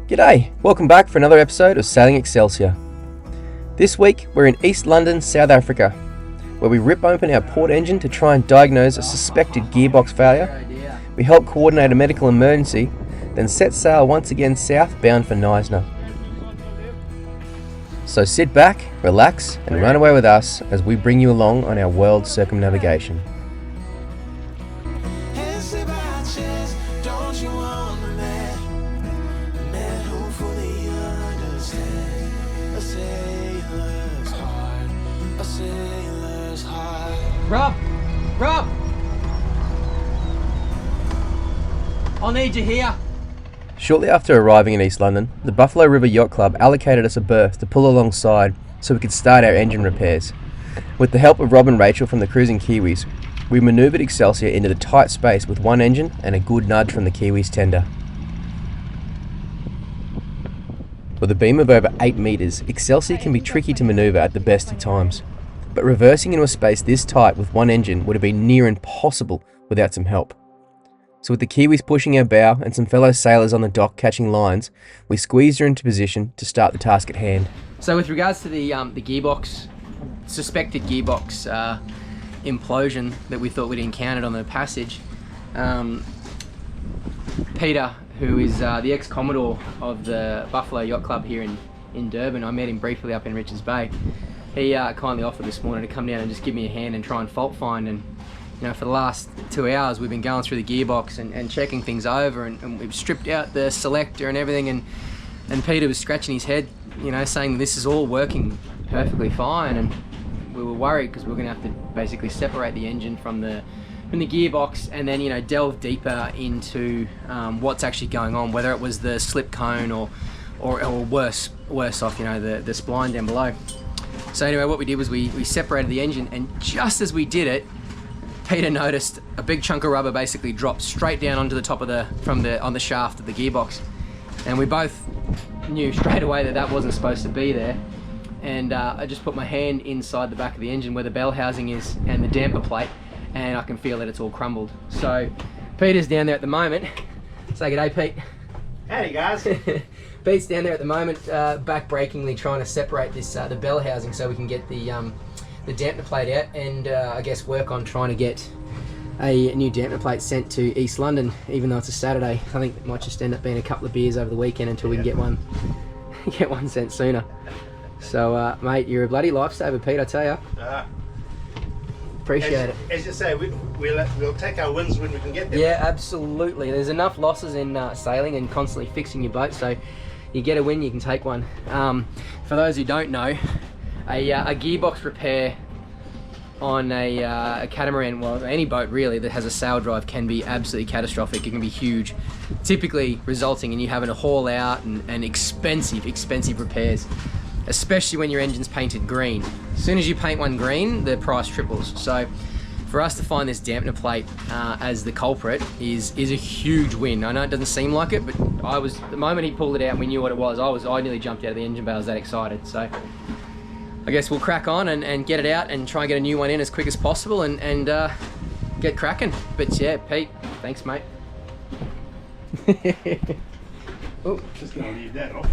G'day, welcome back for another episode of Sailing Excelsior. This week we're in East London, South Africa, where we rip open our port engine to try and diagnose a suspected gearbox failure. We help coordinate a medical emergency, then set sail once again southbound for Knysna. So sit back, relax and run away with us as we bring you along on our world circumnavigation. Rob! I'll need you here. Shortly after arriving in East London, the Buffalo River Yacht Club allocated us a berth to pull alongside so we could start our engine repairs. With the help of Rob and Rachel from the Cruising Kiwis, we manoeuvred Excelsior into the tight space with one engine and a good nudge from the Kiwis tender. With a beam of over 8 metres, Excelsior can be tricky to manoeuvre at the best of times. But reversing into a space this tight with one engine would have been near impossible without some help. So with the Kiwis pushing our bow and some fellow sailors on the dock catching lines, we squeezed her into position to start the task at hand. So with regards to the gearbox, suspected gearbox implosion that we thought we'd encountered on the passage, Peter, who is the ex-commodore of the Buffalo Yacht Club here in Durban, I met him briefly up in Richards Bay. He kindly offered this morning to come down and just give me a hand and try and fault find. And you know, for the last 2 hours we've been going through the gearbox and checking things over, and we've stripped out the selector and everything, and Peter was scratching his head, you know, saying this is all working perfectly fine, and we were worried because we were going to have to basically separate the engine from the gearbox and then, you know, delve deeper into what's actually going on, whether it was the slip cone or worse off, you know, the spline down below. So anyway, what we did was we separated the engine, and just as we did it, Peter noticed a big chunk of rubber basically drop straight down onto the top of on the shaft of the gearbox, and we both knew straight away that wasn't supposed to be there. And I just put my hand inside the back of the engine where the bell housing is and the damper plate, and I can feel that it's all crumbled. So Peter's down there at the moment. Say good day, Pete. Howdy, guys. Pete's down there at the moment, back-breakingly trying to separate this the bell housing so we can get the damper plate out, and I guess work on trying to get a new damper plate sent to East London, even though it's a Saturday. I think it might just end up being a couple of beers over the weekend until we can get one sent sooner. So, mate, you're a bloody lifesaver, Pete, I tell you. Appreciate it. As you say, we'll take our wins when we can get them. Yeah, absolutely. There's enough losses in sailing and constantly fixing your boat, so you get a win, you can take one. For those who don't know, a gearbox repair on a catamaran, well, any boat really that has a sail drive, can be absolutely catastrophic. It can be huge, typically resulting in you having to haul out and expensive repairs, especially when your engine's painted green. As soon as you paint one green, the price triples. So for us to find this dampener plate as the culprit is a huge win. I know it doesn't seem like it, but the moment he pulled it out and we knew what it was, I nearly jumped out of the engine bay. I was that excited. So I guess we'll crack on and get it out and try and get a new one in as quick as possible and get cracking. But yeah, Pete, thanks, mate. Oh, just gonna leave that off.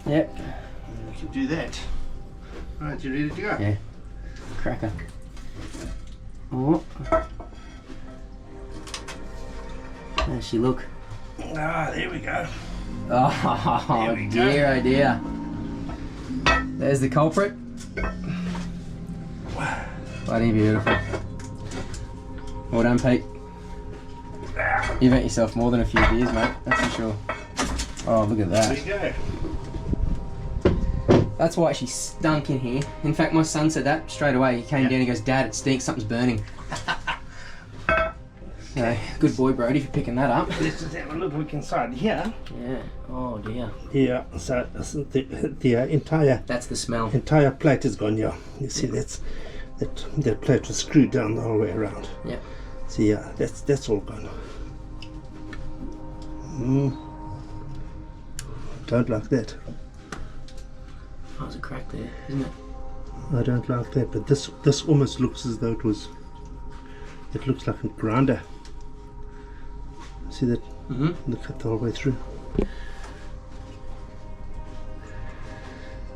Yep. We can do that. Alright, you ready to go? Yeah. Cracker. Oh. How's she look? Ah, there we go. Oh, There we go. dear, oh dear. There's the culprit. Bloody beautiful. Well done, Pete. You've earned yourself more than a few beers, mate, that's for sure. Oh, look at that. There you go. That's why she stunk in here. In fact, my son said that straight away. He came down and goes, "Dad, it stinks, something's burning." So, good boy, Brody, for picking that up. Let's just have a look inside here. Yeah. Oh dear. Yeah, so the entire That's the smell. plate is gone. Yeah, you see that plate was screwed down the whole way around. Yeah. So yeah, that's all gone. Don't like that. Oh, there's a crack there, isn't it? I don't like that, but this almost looks as though it looks like a grinder. see that? Mm-hmm. The cut the whole way through.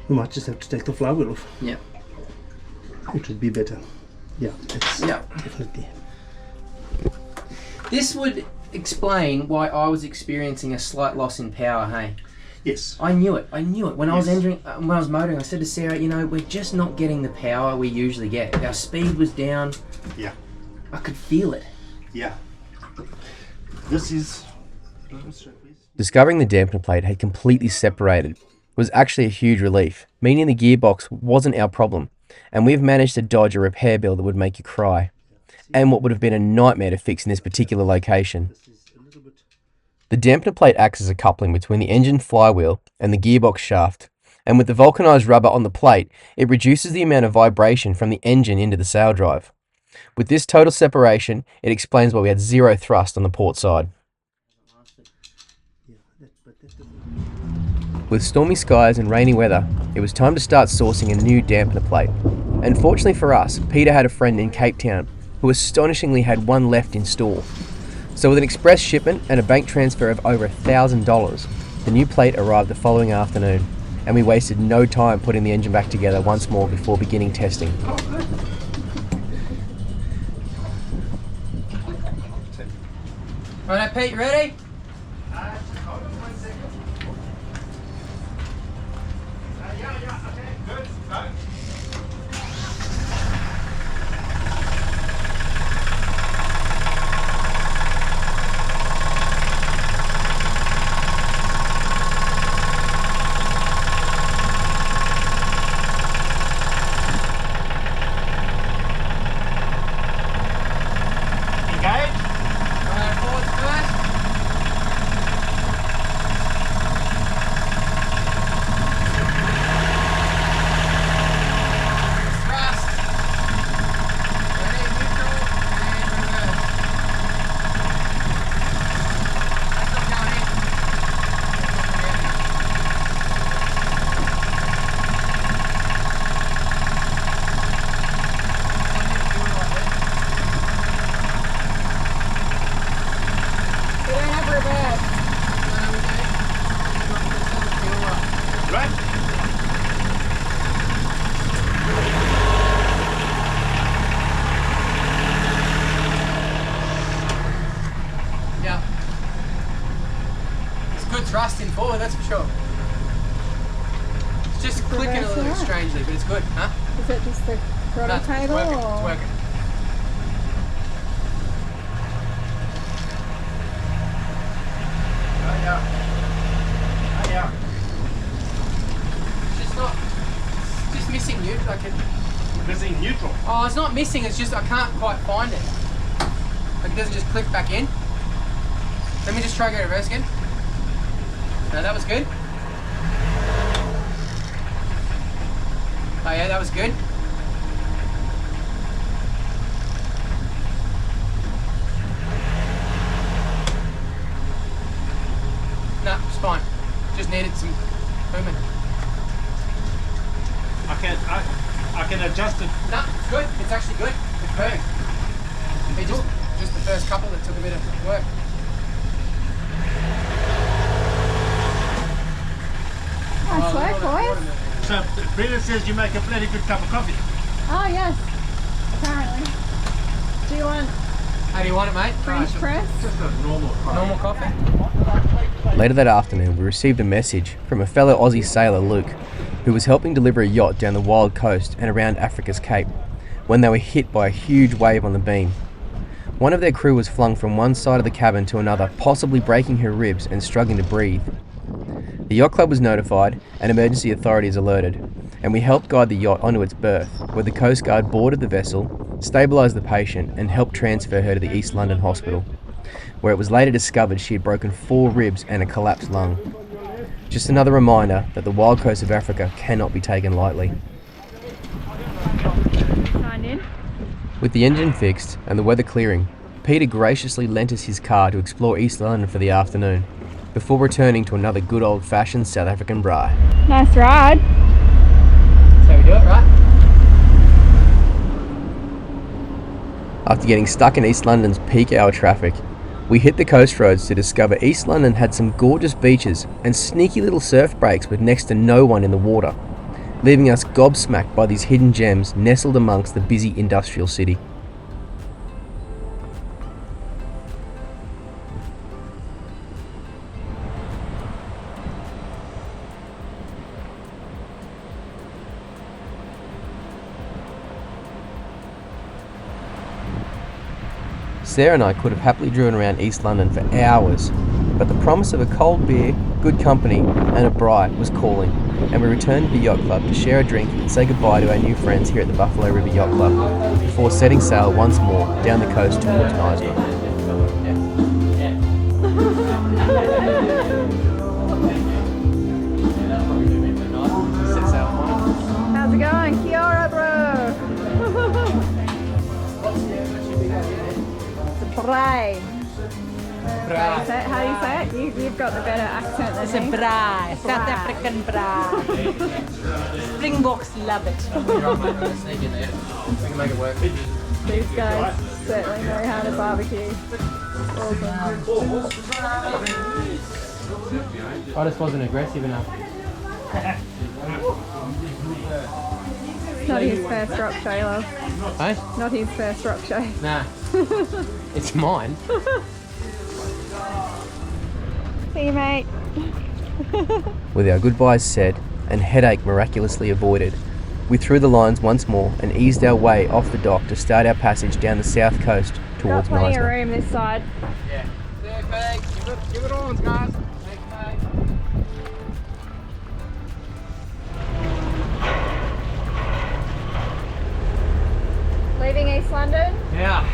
We might just have to take the flywheel off. Yeah. It would be better. Yeah, it's definitely. This would explain why I was experiencing a slight loss in power, hey? Yes. I knew it. When I was when I was motoring, I said to Sarah, you know, we're just not getting the power we usually get. Our speed was down. Yeah. I could feel it. Yeah. This is... Discovering the dampener plate had completely separated was actually a huge relief, meaning the gearbox wasn't our problem, and we've managed to dodge a repair bill that would make you cry, and what would have been a nightmare to fix in this particular location. The dampener plate acts as a coupling between the engine flywheel and the gearbox shaft, and with the vulcanized rubber on the plate, it reduces the amount of vibration from the engine into the sail drive. With this total separation, it explains why we had zero thrust on the port side. With stormy skies and rainy weather, it was time to start sourcing a new dampener plate. And fortunately for us, Peter had a friend in Cape Town who astonishingly had one left in store. So with an express shipment and a bank transfer of over $1,000, the new plate arrived the following afternoon, and we wasted no time putting the engine back together once more before beginning testing. Alright, Pete, you ready? Hold on 1 second. Yeah, okay, good, go. Thrusting forward, that's for sure. It's just clicking a little bit strangely, but it's good, huh? Is it just the throttle table? It's working. It's just missing you, like it. Missing neutral. Oh, it's not missing, it's just I can't quite find it. Like it doesn't just click back in. Let me just try to go reverse again. No, that was good. Oh yeah, that was good. No, it's fine. Just needed some movement. I can adjust it. No, it's good. It's actually good. It's perfect. It's just the first couple that took a bit of work. Nice work, boys. So Brenda says you make a bloody good cup of coffee. Oh yes, apparently. Do you want How do you want it, mate? French press? Just a normal coffee. Normal coffee? Later that afternoon, we received a message from a fellow Aussie sailor, Luke, who was helping deliver a yacht down the wild coast and around Africa's Cape, when they were hit by a huge wave on the beam. One of their crew was flung from one side of the cabin to another, possibly breaking her ribs and struggling to breathe. The yacht club was notified and emergency authorities alerted, and we helped guide the yacht onto its berth, where the Coast Guard boarded the vessel, stabilised the patient and helped transfer her to the East London hospital, where it was later discovered she had broken 4 ribs and a collapsed lung. Just another reminder that the wild coast of Africa cannot be taken lightly. Signed in? With the engine fixed and the weather clearing, Peter graciously lent us his car to explore East London for the afternoon, before returning to another good old-fashioned South African braai. Nice ride. That's how we do it, right? After getting stuck in East London's peak hour traffic, We hit the coast roads to discover East London had some gorgeous beaches and sneaky little surf breaks with next to no one in the water, leaving us gobsmacked by these hidden gems nestled amongst the busy industrial city. Sarah and I could have happily driven around East London for hours, but the promise of a cold beer, good company and a braai was calling, and we returned to the yacht club to share a drink and say goodbye to our new friends here at the Buffalo River Yacht Club before setting sail once more down the coast towards Knysna. How's it going? Kia ora, bro. It's a braai. How do you say it? You've got the better accent than It's a me. braai, South African braai. Springboks love it. We can make it work. These guys certainly know how to barbecue. Awesome. I just wasn't aggressive enough. It's not his first rock show, love. Hey? Not his first rock show. Nah. It's mine. See you, mate. With our goodbyes said and headache miraculously avoided, we threw the lines once more and eased our way off the dock to start our passage down the south coast Got towards plenty of Knysna. room this side. Yeah. There, mate. Give it on, guys. Thanks, mate. Leaving East London. Yeah.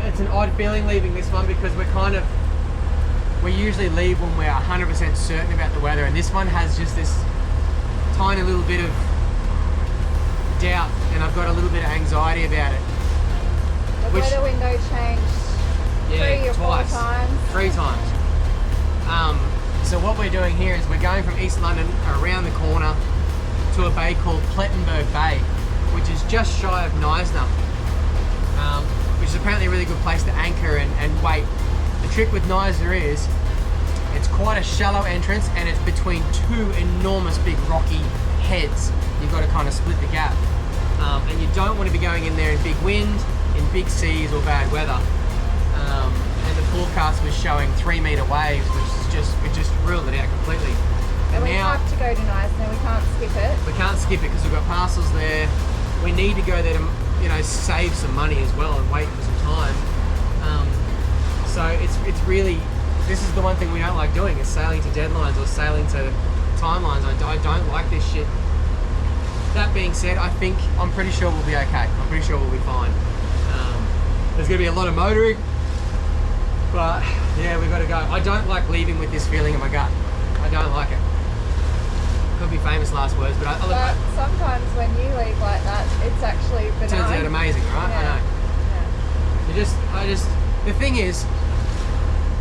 It's an odd feeling leaving this one because we usually leave when we're 100% certain about the weather, and this one has just this tiny little bit of doubt, and I've got a little bit of anxiety about it. The weather window changed 3 or 4 twice. times. 3 times. So what we're doing here is we're going from East London around the corner to a bay called Plettenberg Bay, which is just shy of Knysna, which is apparently a really good place to anchor and wait. The trick with Knysna is it's quite a shallow entrance and it's between 2 enormous big rocky heads. You've got to kind of split the gap. And you don't want to be going in there in big wind, in big seas or bad weather. And the forecast was showing 3-metre waves, we just ruled it out completely. And we now have to go to Knysna, we can't skip it. we can't skip it because we've got parcels there. We need to go there to, save some money as well and wait for some time. So it's really, this is the one thing we don't like doing, is sailing to deadlines or sailing to timelines. I don't like this shit. That being said, I'm pretty sure we'll be okay. I'm pretty sure we'll be fine. There's going to be a lot of motoring, but yeah, we've got to go. I don't like leaving with this feeling in my gut. I don't like it. Could be famous last words, but But sometimes when you leave like that, it's actually benign. it turns out amazing, right? Yeah. I know. The thing is,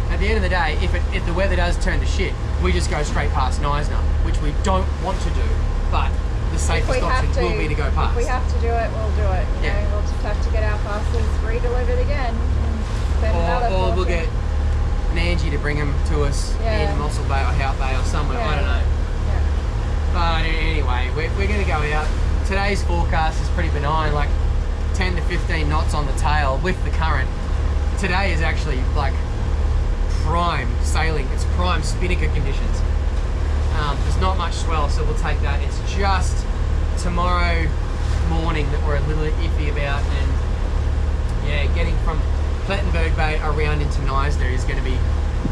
at the end of the day, if the weather does turn to shit, we just go straight past Knysna, which we don't want to do, but the safest option will be to go past. If we have to do it, we'll do it. You Yeah. know, we'll just have to get our parcels re-delivered again. And spend another Or we'll fortune. get Nanji to bring them to us Yeah. in Mossel Bay or Hout Bay or somewhere, I don't know. Yeah. But anyway, we're going to go out. Today's forecast is pretty benign, like 10 to 15 knots on the tail with the current. Today is actually like prime sailing, it's prime spinnaker conditions. There's not much swell, so we'll take that. It's just tomorrow morning that we're a little iffy about, and yeah, getting from Plettenberg Bay around into Knysna is going to be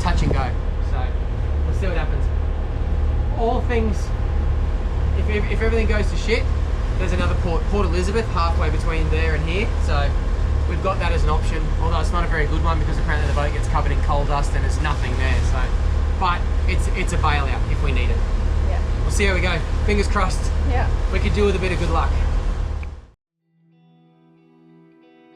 touch and go. So we'll see what happens. All things, if everything goes to shit, there's another Port Elizabeth, halfway between there and here. So we've got that as an option, although it's not a very good one because apparently the boat gets covered in coal dust and there's nothing there. So, but it's a bailout if we need it. Yeah. We'll see how we go. Fingers crossed. Yeah. We could do with a bit of good luck.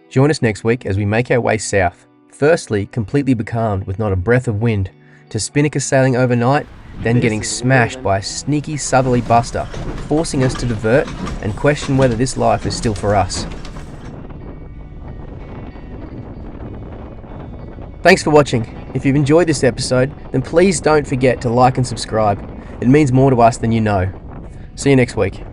Join us next week as we make our way south, firstly completely becalmed with not a breath of wind, to spinnaker sailing overnight, then getting smashed by a sneaky southerly buster, forcing us to divert and question whether this life is still for us. Thanks for watching. If you've enjoyed this episode, then please don't forget to like and subscribe. It means more to us than you know. See you next week.